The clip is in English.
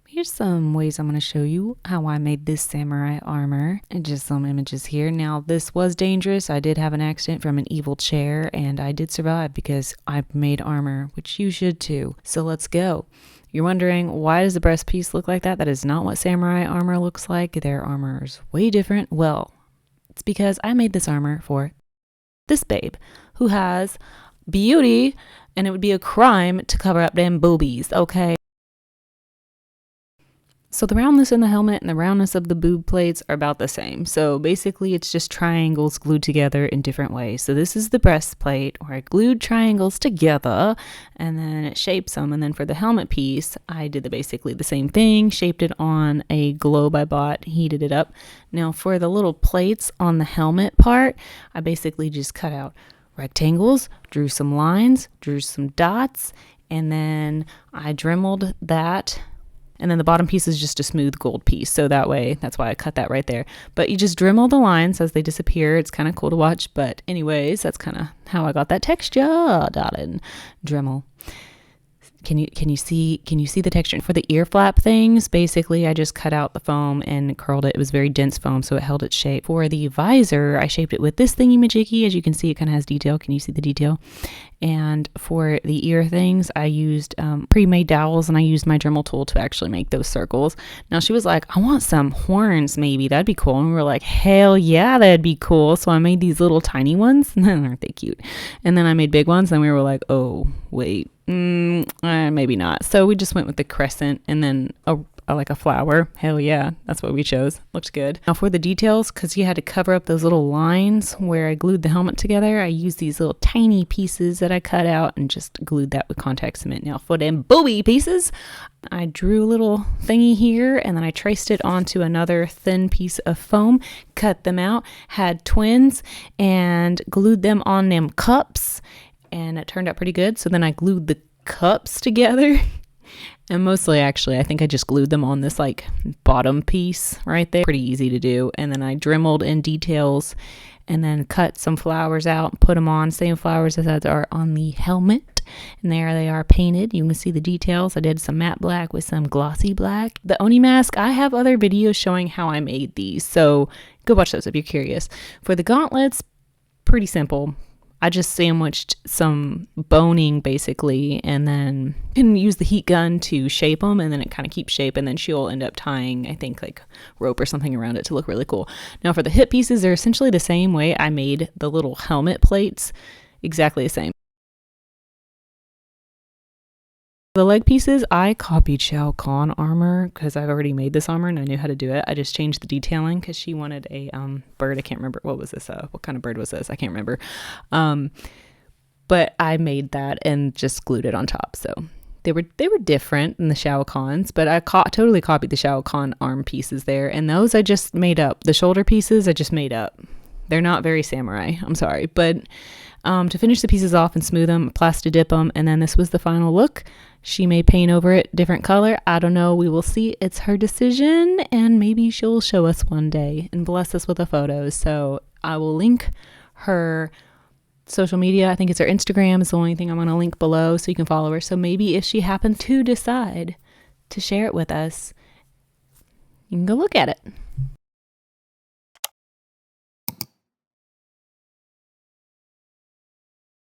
Here's some ways I'm going to show you how I made this samurai armor, and just some images here. Now, this was dangerous. I did have an accident from an evil chair, and I did survive because I made armor, which you should too. So let's go. You're wondering, why does the breast piece look like that? That is not what samurai armor looks like. Their armor is way different. Well, it's because I made this armor for this babe who has beauty, and it would be a crime to cover up them boobies, okay? So the roundness in the helmet and the roundness of the boob plates are about the same. So basically it's just triangles glued together in different ways. So this is the breastplate where I glued triangles together and then it shapes them. And then for the helmet piece, I did basically the same thing, shaped it on a globe I bought, heated it up. Now for the little plates on the helmet part, I basically just cut out rectangles, drew some lines, drew some dots, and then I dremeled that. And then the bottom piece is just a smooth gold piece. So that way, that's why I cut that right there. But you just dremel the lines as they disappear. It's kind of cool to watch. But anyways, that's kind of how I got that texture. Dotted Dremel. Can you see the texture? For the ear flap things, basically I just cut out the foam and curled it. It was very dense foam, so it held its shape. For the visor, I shaped it with this thingy majiggy. As you can see, it kind of has detail. Can you see the detail? And for the ear things, I used pre-made dowels, and I used my Dremel tool to actually make those circles. Now she was like, I want some horns maybe. That'd be cool. And we were like, hell yeah, that'd be cool. So I made these little tiny ones. Aren't they cute? And then I made big ones, and we were like, oh, wait. Maybe not. So we just went with the crescent and then like a flower. Hell yeah, that's what we chose. Looked good. Now for the details, because you had to cover up those little lines where I glued the helmet together, I used these little tiny pieces that I cut out and just glued that with contact cement. Now for them booby pieces, I drew a little thingy here and then I traced it onto another thin piece of foam, cut them out, had twins, and glued them on them cups. And it turned out pretty good. So then I glued the cups together. And mostly, actually, I think I just glued them on this like bottom piece right there. Pretty easy to do. And then I dremeled in details and then cut some flowers out, put them on. Same flowers as are on the helmet. And there they are painted. You can see the details. I did some matte black with some glossy black. The Oni mask, I have other videos showing how I made these. So go watch those if you're curious. For the gauntlets, pretty simple. I just sandwiched some boning basically, and then you can use the heat gun to shape them, and then it kind of keeps shape, and then she'll end up tying, I think, like rope or something around it to look really cool. Now for the hip pieces, they're essentially the same way I made the little helmet plates, exactly the same. The leg pieces, I copied Shao Kahn armor because I've already made this armor and I knew how to do it. I just changed the detailing because she wanted a bird. I can't remember. What was this? What kind of bird was this? I can't remember. But I made that and just glued it on top. So they were different than the Shao Kahn's, but I totally copied the Shao Kahn arm pieces there. And those I just made up. The shoulder pieces I just made up. They're not very samurai. I'm sorry. But to finish the pieces off and smooth them, plasti dip them, and then this was the final look. She may paint over it different color. I don't know. We will see. It's her decision, and maybe she'll show us one day and bless us with a photo. So I will link her social media. I think it's her Instagram is the only thing I'm going to link below so you can follow her. So maybe if she happens to decide to share it with us, you can go look at it.